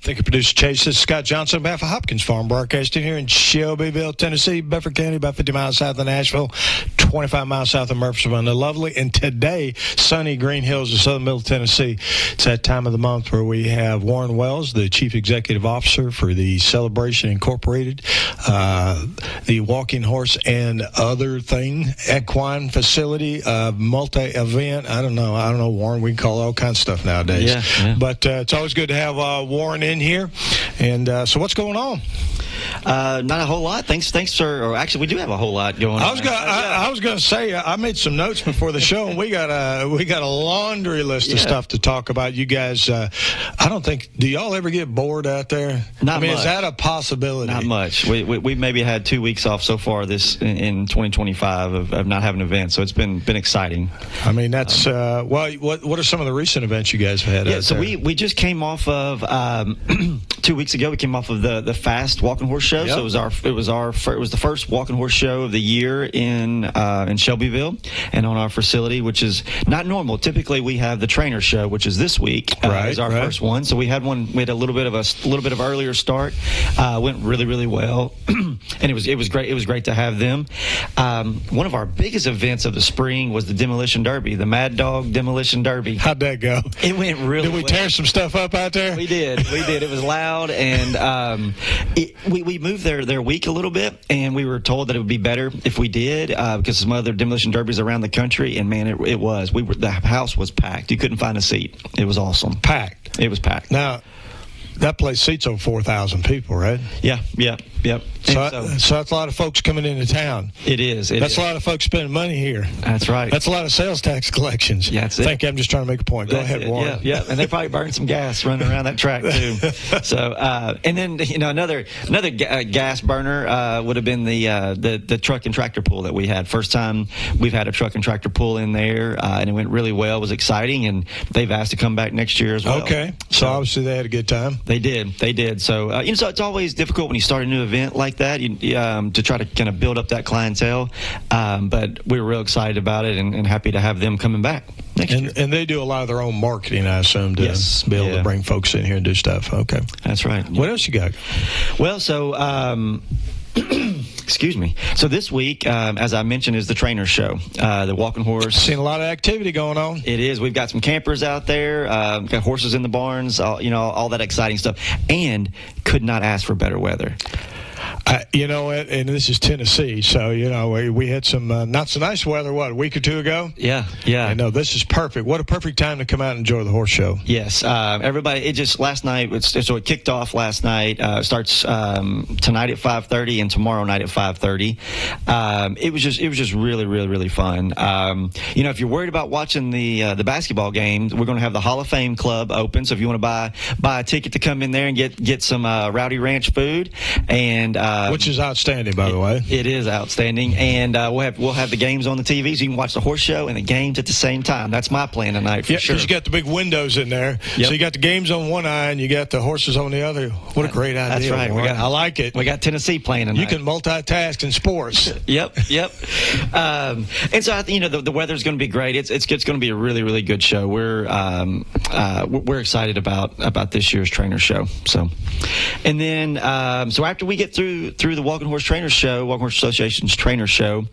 Thank you, Producer Chase. This is Scott Johnson on behalf of Hopkins Farm, broadcasting here in Shelbyville, Tennessee, Bedford County, about 50 miles south of Nashville, 25 miles south of Murfreesboro. The lovely and today sunny Green Hills of southern middle Tennessee. It's that time of the month where we have Warren Wells, the Chief Executive Officer for the Celebration Incorporated, the Walking Horse and Other Thing Equine Facility, multi-event. I don't know, Warren. We can call it all kinds of stuff nowadays. Yeah. But it's always good to have Warren in here. And so what's going on? Not a whole lot. Thanks, sir. Or actually, we do have a whole lot going on. I was going to say I made some notes before the show, and we got a laundry list of stuff to talk about. You guys, I don't think. Do y'all ever get bored out there? Not much. Is that a possibility? Not much. We maybe had 2 weeks off so far this in 2025 of not having an event, so it's been exciting. I mean, that's what are some of the recent events you guys have had? Yeah, so we just came off of 2 weeks ago. We came off of the Fast Walking Horse Show. Yep. So it was the first walking horse show of the year in Shelbyville and on our facility, which is not normal. Typically, we have the trainer show, which is this week. Is our first one. So we had a little bit of earlier start. Went really well, and it was great. It was great to have them. One of our biggest events of the spring was the Demolition Derby, the Mad Dog Demolition Derby. How'd that go? It went really. Did we tear some stuff up out there? We did. It was loud, and we moved their week a little bit, and we were told that it would be better if we did because some other demolition derbies around the country, and man, it was. The house was packed. You couldn't find a seat. It was awesome. Packed. It was packed. Now, that place seats over 4,000 people, right? Yep. So that's a lot of folks coming into town. It is. That's a lot of folks spending money here. That's right. That's a lot of sales tax collections. Yeah, that's it. Thank you. I'm just trying to make a point. Go ahead, Warren. Yeah, and they probably burned some gas running around that track too. So, and then another gas burner would have been the truck and tractor pool that we had. First time we've had a truck and tractor pool in there, and it went really well. It was exciting, and they've asked to come back next year as well. Okay, so obviously they had a good time. They did. So so it's always difficult when you start a new event like that to try to kind of build up that clientele. But we were real excited about it and happy to have them coming back next year. And they do a lot of their own marketing, I assume, to be able to bring folks in here and do stuff. Okay, that's right. What else you got? Well, so. Excuse me. So this week, as I mentioned, is the trainer show, the walking horse. Seen a lot of activity going on. It is. We've got some campers out there, got horses in the barns, all that exciting stuff, and could not ask for better weather. You know what? And this is Tennessee, so we had some not so nice weather. What, a week or two ago? Yeah. I know this is perfect. What a perfect time to come out and enjoy the horse show. Yes, everybody. It just last night. So it kicked off last night. Starts tonight at 5:30 and tomorrow night at 5:30. It was just really fun. If you're worried about watching the basketball game, we're going to have the Hall of Fame Club open. So if you want to buy a ticket to come in there and get some Rowdy Ranch food and. Which is outstanding, by the way. It is outstanding, and we'll have the games on the TV, so you can watch the horse show and the games at the same time. That's my plan tonight for sure. Because you got the big windows in there, so you got the games on one eye and you got the horses on the other. What a great idea! That's right. I like it. We got Tennessee playing tonight. You can multitask in sports. Yep. And so I think the weather's going to be great. It's going to be a really good show. We're excited about this year's trainer show. So, and then so after we get through the Walking Horse Trainer Show, Walking Horse Association's Trainer Show,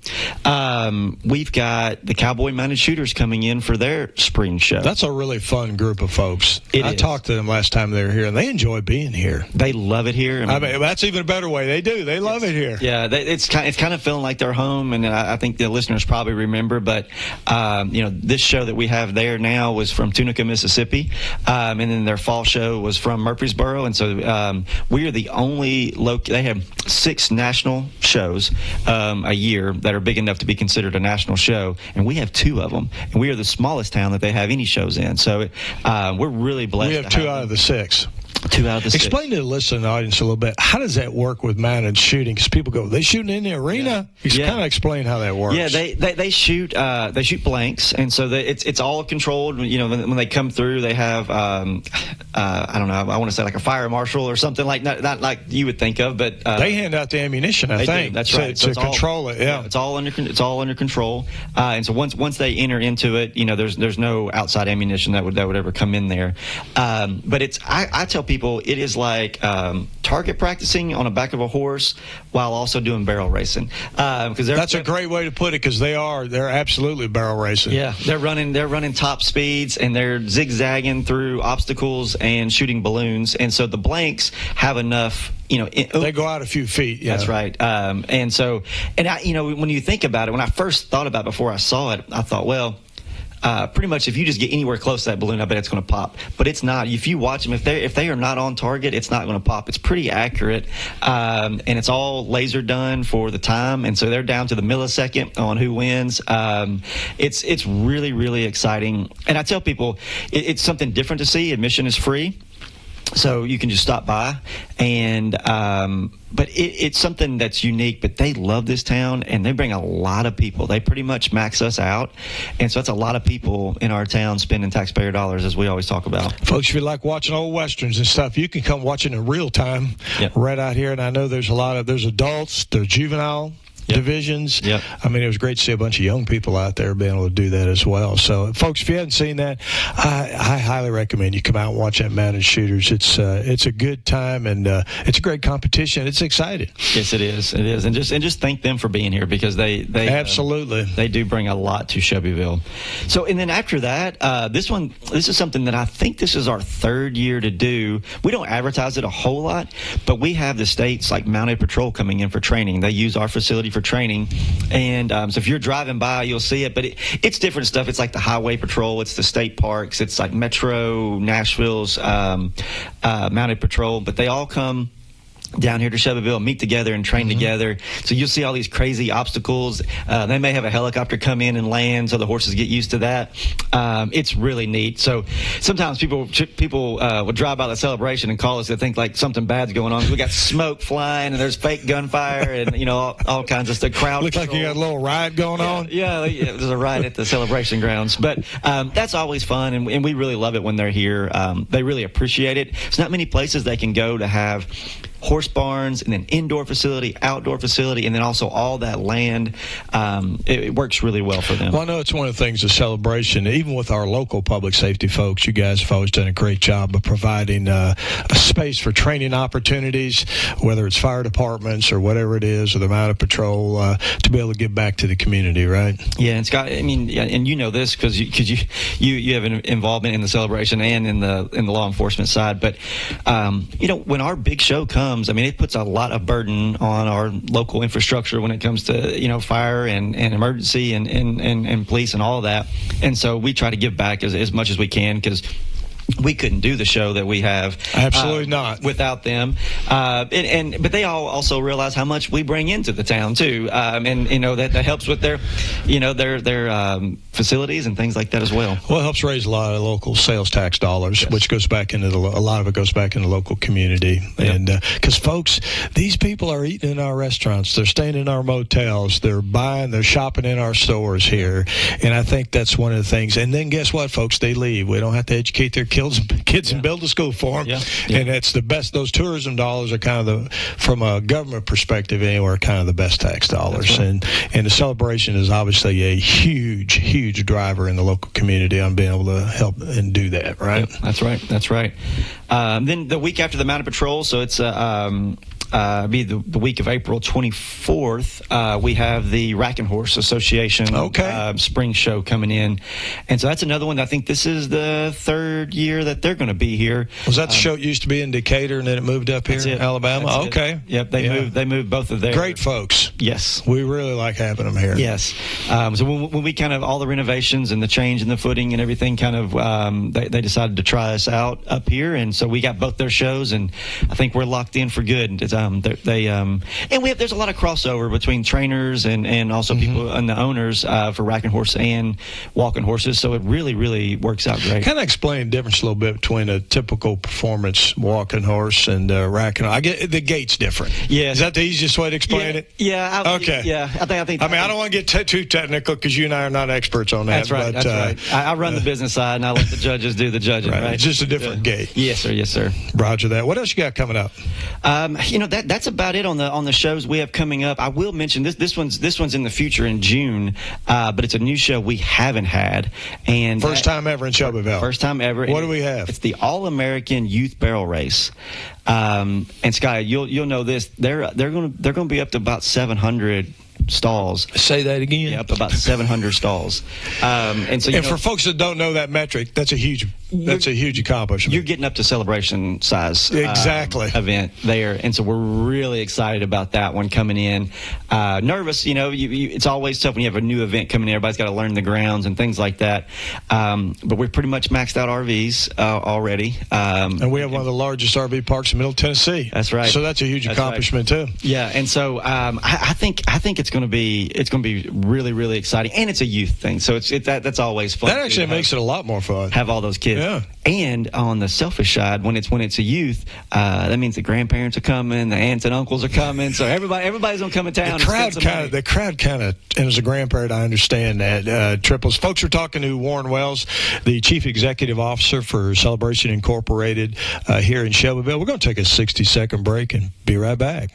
we've got the Cowboy Mounted Shooters coming in for their spring show. That's a really fun group of folks. I talked to them last time they were here, and they enjoy being here. They love it here. I mean, that's even a better way. They do. They love it here. Yeah, it's kind of feeling like they're home, and I think the listeners probably remember. But this show that we have there now was from Tunica, Mississippi, and then their fall show was from Murfreesboro, and so we are the only They have 6 national shows a year that are big enough to be considered a national show, and we have 2 of them, and we are the smallest town that they have any shows in. So we're really blessed. We have 2 out of the 6. 2 out of the 6. Explain to the listening audience a little bit. How does that work with mounted shooting? Because people go, they shooting in the arena. Kind of explain how that works. Yeah, they shoot blanks, and so it's all controlled. When they come through, they have I don't know, I want to say like a fire marshal or something like not like you would think of, but they hand out the ammunition. I think that's right. To control it. Yeah, it's all under control. And so once they enter into it, there's no outside ammunition that would ever come in there. But I tell people it is like target practicing on the back of a horse while also doing barrel racing. Because that's a great way to put it, because they're absolutely barrel racing. Yeah, they're running top speeds, and they're zigzagging through obstacles and shooting balloons. And so the blanks have enough. They go out a few feet. Yeah. That's right. And when you think about it, when I first thought about it before I saw it, I thought, well, pretty much if you just get anywhere close to that balloon, I bet it's going to pop. But it's not. If you watch them, if they are not on target, it's not going to pop. It's pretty accurate, and it's all laser done for the time, and so they're down to the millisecond on who wins. It's really, really exciting, and I tell people it's something different to see. Admission is free. So you can just stop by, and but it's something that's unique. But they love this town, and they bring a lot of people. They pretty much max us out, and so that's a lot of people in our town spending taxpayer dollars, as we always talk about. Folks, if you like watching old westerns and stuff, you can come watch it in real time right out here. And I know there's adults, there's juvenile divisions. Yep. I mean, it was great to see a bunch of young people out there being able to do that as well. So, folks, if you haven't seen that, I highly recommend you come out and watch that Mounted Shooters. It's a good time, and it's a great competition. It's exciting. Yes, it is. It is, and just thank them for being here, because they absolutely they do bring a lot to Shelbyville. So, and then after that, this is something that I think this is our third year to do. We don't advertise it a whole lot, but we have the state's like Mounted Patrol coming in for training. They use our facility for training, and so if you're driving by, you'll see it. But it's different stuff. It's like the Highway Patrol, it's the state parks, it's like Metro Nashville's Mounted Patrol, but they all come down here to Shelbyville, meet together and train together. So you'll see all these crazy obstacles. They may have a helicopter come in and land, so the horses get used to that. It's really neat. So sometimes people would drive by the celebration and call us. They think like something bad's going on. We got smoke flying, and there's fake gunfire, and all kinds of stuff. Crowd looks like you got a little riot going on. Yeah, there's a riot at the celebration grounds. But that's always fun, and we really love it when they're here. They really appreciate it. There's not many places they can go to have horse barns, and then indoor facility, outdoor facility, and then also all that land. It works really well for them. Well, I know it's one of the things, the celebration, even with our local public safety folks, you guys have always done a great job of providing a space for training opportunities, whether it's fire departments or whatever it is, or the Mounted Patrol, to be able to give back to the community, right? Yeah, and Scott, I mean, and you know this because you have an involvement in the celebration and in the law enforcement side. But when our big show comes, I mean, it puts a lot of burden on our local infrastructure when it comes to fire and emergency and police and all of that. And so we try to give back as much as we can, because we couldn't do the show that we have. Absolutely not. Without them. But they all also realize how much we bring into the town too. And that helps with their facilities and things like that as well. Well, it helps raise a lot of local sales tax dollars, yes, which goes back into a lot of it goes back in the local community. Yep. And because folks, these people are eating in our restaurants, they're staying in our motels, they're shopping in our stores here. And I think that's one of the things. And then guess what, folks? They leave. We don't have to educate their kids and build a school for them. Yeah. Yeah. And that's the best. Those tourism dollars are kind of from a government perspective anywhere, kind of the best tax dollars. Right. And the celebration is obviously a huge driver in the local community on being able to help and do that, right? Yep, that's right. Then the week after the Mounted Patrol, so it's be the week of April 24th, we have the Rack and Horse Association spring show coming in. And so that's another one. I think this is the third year that they're going to be here. Was that the show that used to be in Decatur and then it moved up here in Alabama? That's okay. It. Yep, they moved both of their. Great folks. Yes. We really like having them here. Yes. So when we kind of, all the renovations and the change in the footing and everything kind of, they decided to try us out up here. And so we got both their shows, and I think we're locked in for good. and there's a lot of crossover between trainers and also people and the owners for racking horse and walking horses. So it really works out great. Kind of explain the difference a little bit between a typical performance walking horse and racking. I get the gait's different. Yeah, is that the easiest way to explain it? Yeah. Okay. Yeah, I think. I mean, I don't want to get too technical because you and I are not experts on that. That's right. That's right. I run the business side, and I let the judges do the judging. Right. It's just a different gait. Yes, sir. Yes, sir. Roger that. What else you got coming up? That's about it on the shows we have coming up. I will mention this one's in the future in June, but it's a new show we haven't had, and first time ever in Shelbyville. First time ever. What do we have? It's the All-American Youth Barrel Race. And Sky, you'll know this. They're going to be up to about 700 stalls. Say that again. Yeah, up to about 700 stalls. And for folks that don't know that metric, that's a huge accomplishment. You're getting up to celebration size event there, and so we're really excited about that one coming in. Nervous, it's always tough when you have a new event coming in. Everybody's got to learn the grounds and things like that. But we're pretty much maxed out RVs already. And we have one of the largest RV parks in Middle Tennessee. That's right. So that's a huge accomplishment too. Yeah, and so I think it's going to be really exciting, and it's a youth thing, so that's always fun. That actually makes it a lot more fun. Have all those kids. Yeah. And on the selfish side, when it's a youth, that means the grandparents are coming, the aunts and uncles are coming, so everybody's gonna come in town. The crowd kind of, and as a grandparent, I understand that triples. Folks, we're talking to Warren Wells, the Chief Executive Officer for Celebration Incorporated here in Shelbyville. We're going to take a 60-second break and be right back.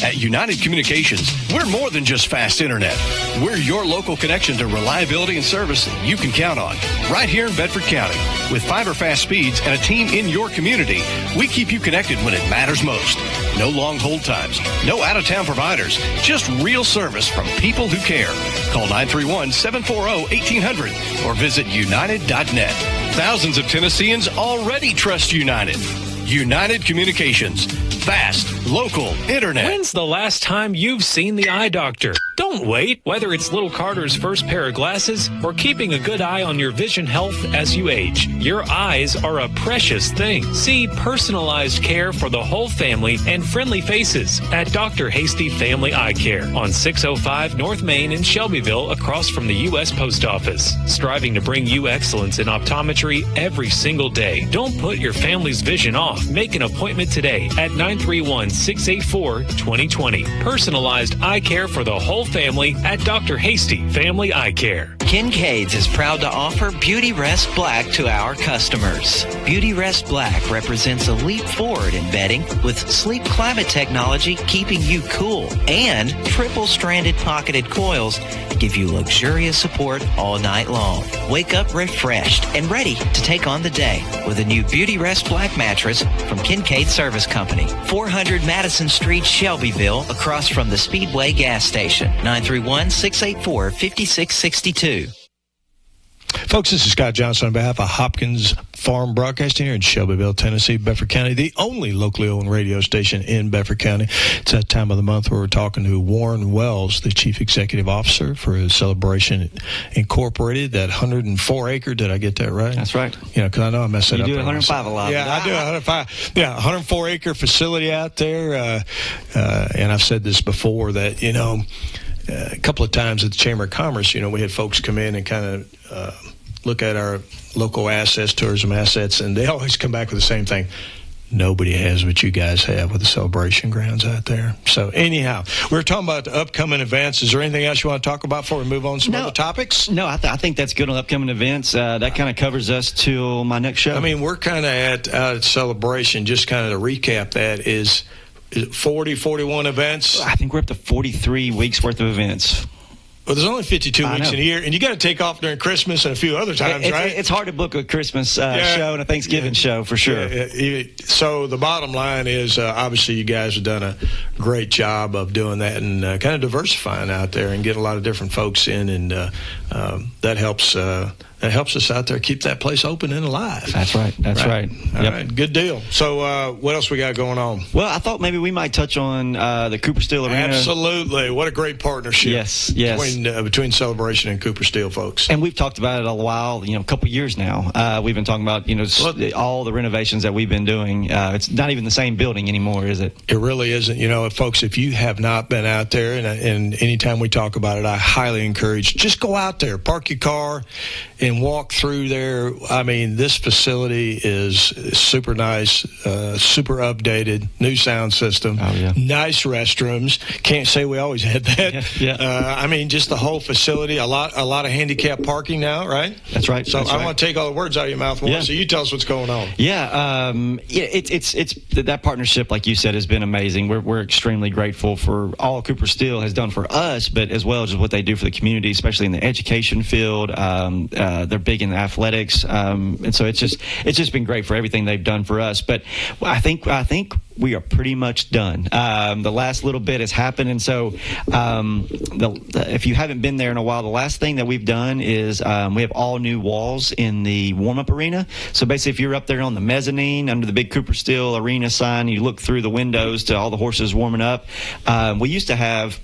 At United Communications, we're more than just fast internet. We're your local connection to reliability and service that you can count on. Right here in Bedford County. With fiber fast speeds and a team in your community, we keep you connected when it matters most. No long hold times, no out-of-town providers, just real service from people who care. Call 931-740-1800 or visit united.net. Thousands of Tennesseans already trust United. United Communications. Fast, local, internet. When's the last time you've seen the eye doctor? Don't wait. Whether it's little Carter's first pair of glasses or keeping a good eye on your vision health as you age, your eyes are a precious thing. See personalized care for the whole family and friendly faces at Dr. Hasty Family Eye Care on 605 North Main in Shelbyville across from the U.S. Post Office. Striving to bring you excellence in optometry every single day. Don't put your family's vision off. Make an appointment today at 931-684-2020. Personalized eye care for the whole family at Dr. Hasty Family Eye Care. Kincaid's is proud to offer Beauty Rest Black to our customers. Beauty Rest Black represents a leap forward in bedding with sleep climate technology keeping you cool and triple-stranded pocketed coils to give you luxurious support all night long. Wake up refreshed and ready to take on the day with a new Beauty Rest Black mattress from Kincaid Service Company. 400 Madison Street, Shelbyville, across from the Speedway gas station. 931-684-5662. Folks, this is Scott Johnson on behalf of Hopkins Farm Broadcasting here in Shelbyville, Tennessee, Bedford County, the only locally owned radio station in Bedford County. It's that time of the month where we're talking to Warren Wells, the Chief Executive Officer for Celebration Incorporated, that 104-acre. Did I get that right? That's right. Because I know I messed it up. You do 105 a lot. Yeah, I do 105. Yeah, 104-acre facility out there. And I've said this before that, a couple of times at the Chamber of Commerce, we had folks come in and kind of look at our local assets, tourism assets, and they always come back with the same thing. Nobody has what you guys have with the celebration grounds out there. So anyhow, we were talking about the upcoming events. Is there anything else you want to talk about before we move on to some other topics? No, I think that's good on upcoming events. That kind of covers us till my next show. I mean, we're kind of at Celebration. Just kind of to recap that is it 40, 41 events? I think we're up to 43 weeks worth of events. Well, there's only 52 weeks in a year, and you got to take off during Christmas and a few other times, right? It's hard to book a Christmas show and a Thanksgiving show for sure. So the bottom line is, obviously, you guys have done a great job of doing that and kind of diversifying out there and getting a lot of different folks in, and that helps it helps us out there keep that place open and alive. That's right. That's right. All right. Good deal. So what else we got going on? Well, I thought maybe we might touch on the Cooper Steel Arena. Absolutely. What a great partnership. Yes. Between Celebration and Cooper Steel, folks. And we've talked about it a while, a couple years now. We've been talking about, all the renovations that we've been doing. It's not even the same building anymore, is it? It really isn't. Folks, if you have not been out there, and anytime we talk about it, I highly encourage, just go out there, park your car, and walk through there. I mean, this facility is super nice, super updated, new sound system, nice restrooms. Can't say we always had that. I mean, just the whole facility, a lot of handicap parking now, right? That's right. So I want to take all the words out of your mouth, so you tell us what's going on. It's that partnership, like you said, has been amazing. We're extremely grateful for all Cooper Steel has done for us, but as well as what they do for the community, especially in the education field. They're big in athletics, and so it's just been great for everything they've done for us. But I think we are pretty much done. The last little bit has happened, and so if you haven't been there in a while, the last thing that we've done is we have all new walls in the warm-up arena. So basically, if you're up there on the mezzanine under the big Cooper Steel Arena sign, you look through the windows to all the horses warming up. We used to have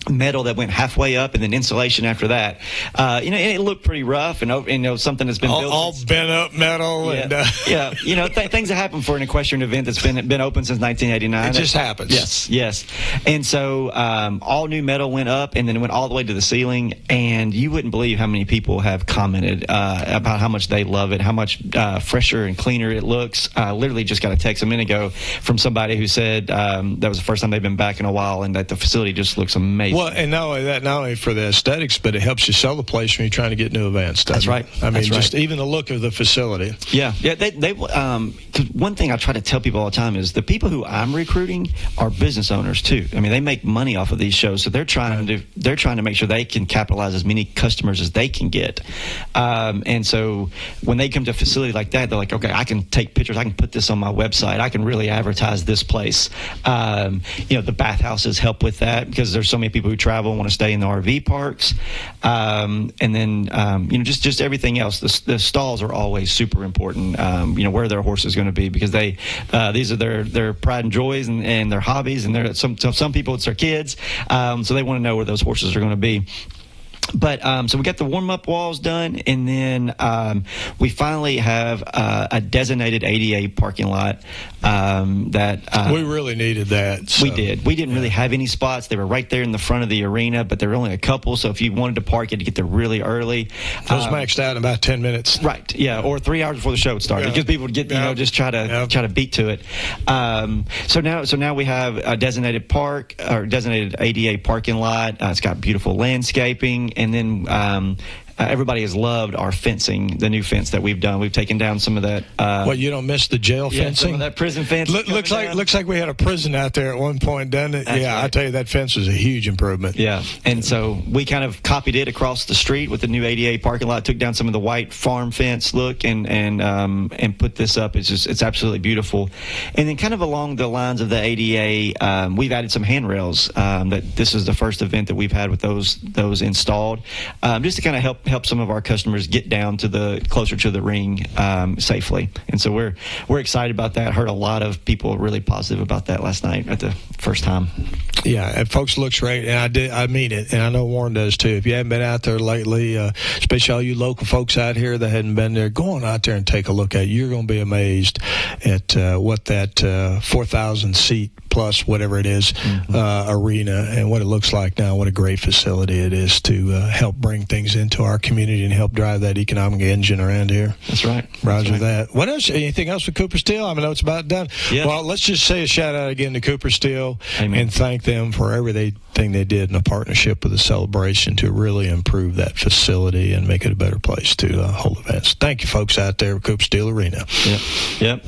metal that went halfway up and then insulation after that. It looked pretty rough and something that's been built all bent up metal. Things that happen for an equestrian event that's been open since 1989. It just happens. Yes. And so all new metal went up and then it went all the way to the ceiling, and you wouldn't believe how many people have commented about how much they love it, how much fresher and cleaner it looks. Literally just got a text a minute ago from somebody who said that was the first time they've been back in a while and that the facility just looks amazing. Well, and not only that, not only for the aesthetics, but it helps you sell the place when you're trying to get new events done. That's right. I mean, just even the look of the facility. Yeah. They 'cause one thing I try to tell people all the time is the people who I'm recruiting are business owners too. I mean, they make money off of these shows, so they're trying to make sure they can capitalize as many customers as they can get. And so when they come to a facility like that, they're like, okay, I can take pictures, I can put this on my website, I can really advertise this place. The bathhouses help with that because there's so many people who travel and want to stay in the RV parks, and then just everything else. The stalls are always super important. Where their horse is going to be, because these are their pride and joys and their hobbies, and some people it's their kids, so they want to know where those horses are going to be. But so we got the warm-up walls done, and then we finally have a designated ADA parking lot that we really needed that. So. We did. We didn't really have any spots. They were right there in the front of the arena, but there were only a couple. So if you wanted to park, you had to get there really early. Those maxed out in about 10 minutes. Right. Yeah. Or 3 hours before the show started, because people would get just try to beat to it. So now we have a designated ADA parking lot. It's got beautiful landscaping. And then everybody has loved our fencing, the new fence that we've done. We've taken down some of that. You don't miss the jail fencing? Some of that prison fence. Looks like we had a prison out there at one point, doesn't it? That's right. I tell you, that fence was a huge improvement. Yeah, and so we kind of copied it across the street with the new ADA parking lot. Took down some of the white farm fence look and put this up. It's absolutely beautiful. And then kind of along the lines of the ADA, we've added some handrails. That this is the first event that we've had with those installed, just to kind of help some of our customers get down to closer to the ring safely. And so we're excited about that. Heard a lot of people really positive about that last night at the first time. Yeah, and folks, looks great, and I mean it, and I know Warren does too. If you haven't been out there lately, especially all you local folks out here that hadn't been there, go on out there and take a look at it. You're going to be amazed at what that 4,000 seat plus whatever it is arena and what it looks like now. What a great facility it is to help bring things into our community and help drive that economic engine around here. That's right. Roger that. What else? Anything else with Cooper Steel? I know it's about done. Yeah. Well, let's just say a shout out again to Cooper Steel. Amen. And thank them for everything they did in a partnership with the Celebration to really improve that facility and make it a better place to hold events. Thank you, folks out there at Cooper Steel Arena. Yep.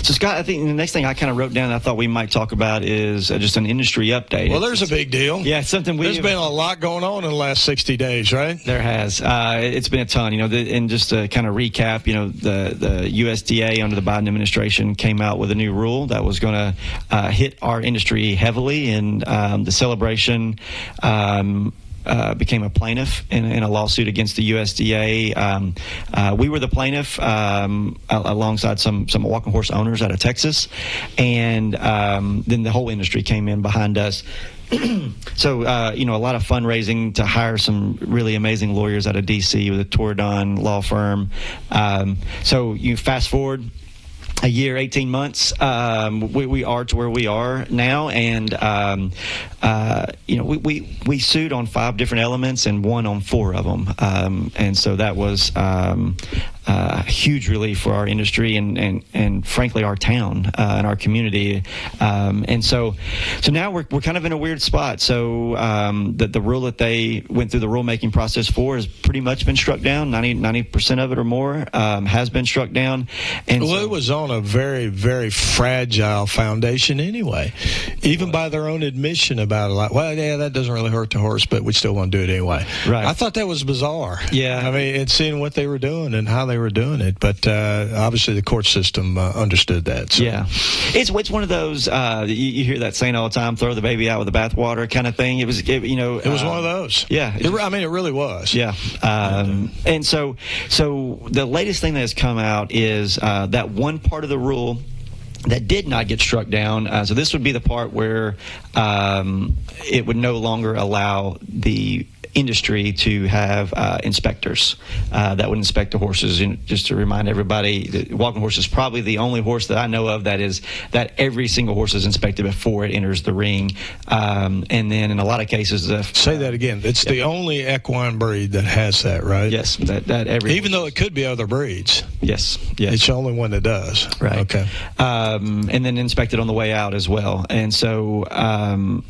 So, Scott, I think the next thing I kind of wrote down I thought we might talk about is just an industry update. Well, there's a big deal. Yeah, something there's been a lot going on in the last 60 days, right? There has. It's been a ton. And just to kind of recap, the USDA under the Biden administration came out with a new rule that was going to hit our industry heavily, and the Celebration became a plaintiff in a lawsuit against the USDA. We were the plaintiff alongside some walking horse owners out of Texas, and then the whole industry came in behind us. So, a lot of fundraising to hire some really amazing lawyers out of D.C. with a Toradon law firm. So you fast forward a year, 18 months, we are to where we are now, and we sued on 5 different elements and won on 4 of them, and so that was a huge relief for our industry and frankly our town and our community, and so now we're kind of in a weird spot. So the rule that they went through the rulemaking process for has pretty much been struck down. 90% of it or more has been struck down, and it was on a very, very fragile foundation anyway, even by their own admission about it. Like, well, yeah, that doesn't really hurt the horse, but we still want to do it anyway. Right. I thought that was bizarre. Yeah. I mean, and seeing what they were doing and how they were doing it, but obviously the court system understood that. So. Yeah. It's one of those, you hear that saying all the time, throw the baby out with the bathwater kind of thing. It was one of those. Yeah. It really was. Yeah. And so the latest thing that has come out is that one part of the rule that did not get struck down. So this would be the part where it would no longer allow the industry to have inspectors that would inspect the horses. And just to remind everybody, the walking horse is probably the only horse that I know of that every single horse is inspected before it enters the ring. And then in a lot of cases, say that again. It's the only equine breed that has that, right? Yes, that every even though it could be other breeds. Yes, it's the only one that does. Right. Okay. And then inspected on the way out as well. And so.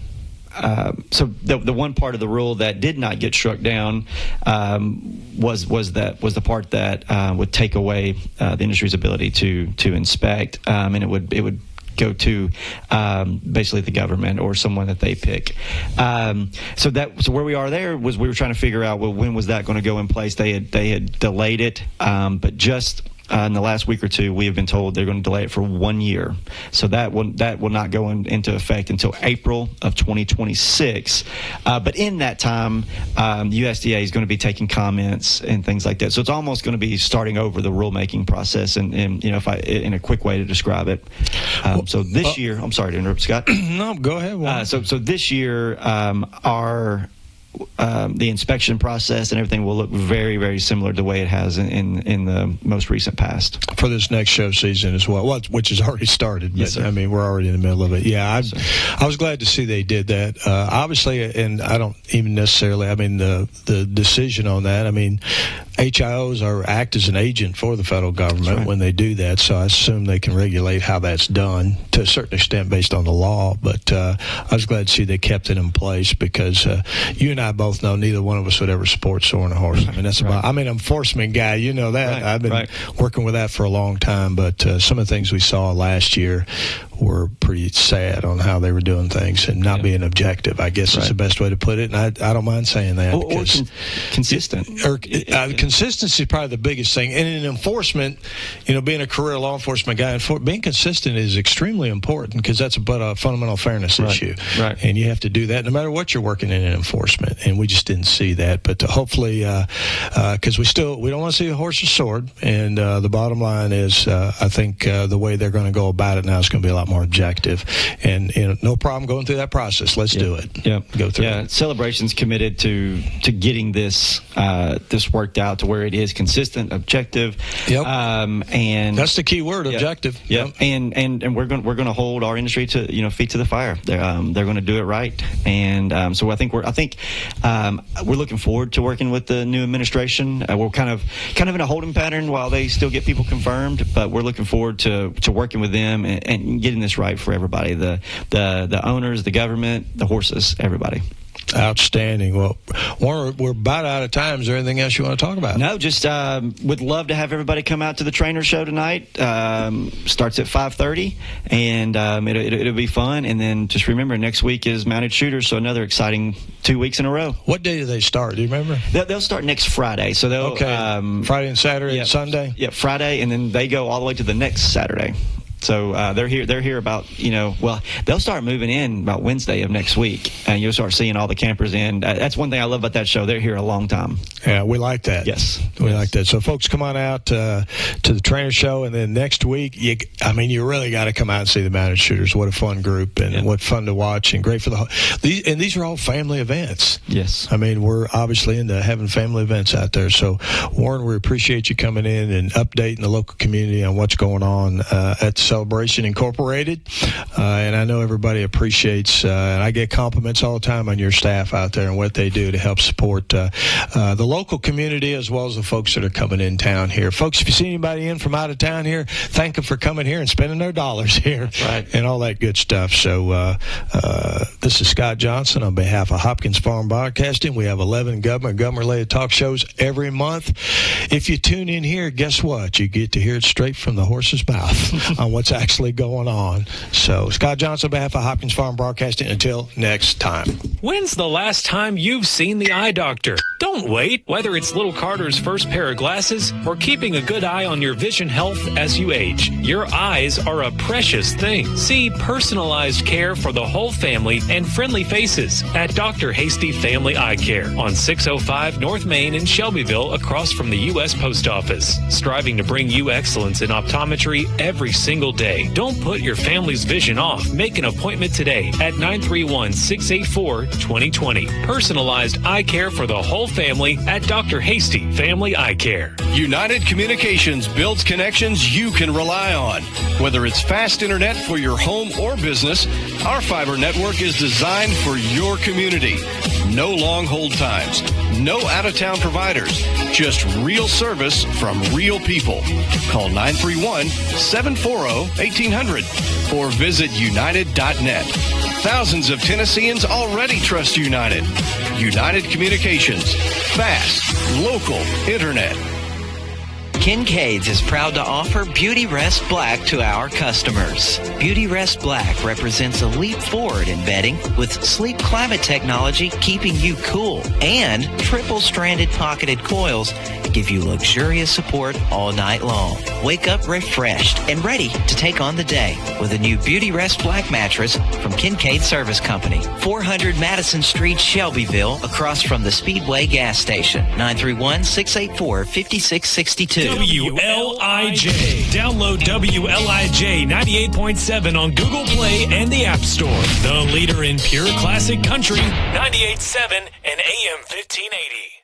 So the one part of the rule that did not get struck down was the part that would take away the industry's ability to inspect, and it would go to basically the government or someone that they pick. So where we are there was we were trying to figure out, well, when was that going to go in place? They had delayed it, but just in the last week or two, we have been told they're going to delay it for 1 year. So that will not go into effect until April of 2026. But in that time, the USDA is going to be taking comments and things like that. So it's almost going to be starting over the rulemaking process. And if in a quick way to describe it. So this year, I'm sorry to interrupt, Scott. No, go ahead. So this year, the inspection process and everything will look very, very similar to the way it has in the most recent past. For this next show season as well, which has already started. But, yes, sir. I mean, we're already in the middle of it. Yeah, I was glad to see they did that. Obviously, and I don't even necessarily, the decision on that, HIOs act as an agent for the federal government when they do that, so I assume they can regulate how that's done to a certain extent based on the law. But I was glad to see they kept it in place because you and I both know neither one of us would ever support soring a horse. That's about. I'm an enforcement guy, you know that. Right. I've been working with that for a long time. But some of the things we saw last year were pretty sad on how they were doing things and not being objective, I guess is the best way to put it. And I don't mind saying that. Or consistent. Consistency is probably the biggest thing. And in enforcement, being a career law enforcement guy, being consistent is extremely important because that's a fundamental fairness issue. Right. And you have to do that no matter what you're working in enforcement. And we just didn't see that. But hopefully, because we don't want to see a horse's sword. And the bottom line is, I think the way they're going to go about it now is going to be a lot more objective. And no problem going through that process. Let's do it. Yeah. Go through it. Celebration's committed to getting this worked out to where it is consistent, objective. Yep. And that's the key word, objective. Yep. And we're going to hold our industry to feet to the fire. They're going to do it right. And so I think we're looking forward to working with the new administration. We're kind of in a holding pattern while they still get people confirmed, but we're looking forward to working with them and getting this right for everybody, the owners, the government, the horses, everybody. Outstanding. Well, Warner, we're about out of time. Is there anything else you want to talk about? No, just would love to have everybody come out to the trainer show tonight. Starts at 5:30, and it'll be fun. And then just remember, next week is Mounted Shooters, so another exciting 2 weeks in a row. What day do they start? Do you remember? They'll start next Friday. So they'll Friday and Saturday and Sunday? Yeah, Friday, and then they go all the way to the next Saturday. So they're here about, well, they'll start moving in about Wednesday of next week, and you'll start seeing all the campers in. That's one thing I love about that show. They're here a long time. Yeah, we like that. Yes. We like that. So, folks, come on out to the trainer show, and then next week, you really got to come out and see the Mounted Shooters. What a fun group, and what fun to watch, and great for these are all family events. Yes. I mean, we're obviously into having family events out there. So, Warren, we appreciate you coming in and updating the local community on what's going on at Celebration Incorporated. And I know everybody appreciates, and I get compliments all the time on your staff out there and what they do to help support the local community as well as the folks that are coming in town here. Folks, if you see anybody in from out of town here, thank them for coming here and spending their dollars here. Right. And all that good stuff. So this is Scott Johnson on behalf of Hopkins Farm Broadcasting. We have 11 government-related talk shows every month. If you tune in here, guess what? You get to hear it straight from the horse's mouth on what's actually going on. So Scott Johnson on behalf of Hopkins Farm Broadcasting. Until next time. When's the last time you've seen the eye doctor? Don't wait. Whether it's little Carter's first pair of glasses or keeping a good eye on your vision health as you age, your eyes are a precious thing. See personalized care for the whole family and friendly faces at Dr. Hasty Family Eye Care on 605 North Main in Shelbyville, across from the U.S. Post Office. Striving to bring you excellence in optometry every single day. Don't put your family's vision off. Make an appointment today at 931-684-2020. Personalized eye care for the whole family at Dr. Hasty Family Eye Care. United Communications builds connections you can rely on. Whether it's fast internet for your home or business, our fiber network is designed for your community. No long hold times, no out-of-town providers, just real service from real people. Call 931-740-1800 or visit united.net. Thousands of Tennesseans already trust United. United Communications. Fast, local internet. Kincaid's is proud to offer Beauty Rest Black to our customers. Beauty Rest Black represents a leap forward in bedding with sleep climate technology keeping you cool, and triple-stranded pocketed coils to give you luxurious support all night long. Wake up refreshed and ready to take on the day with a new Beauty Rest Black mattress from Kincaid Service Company. 400 Madison Street, Shelbyville, across from the Speedway gas station. 931-684-5662. WLIJ. Download WLIJ 98.7 on Google Play and the App Store. The leader in pure classic country, 98.7 and AM 1580.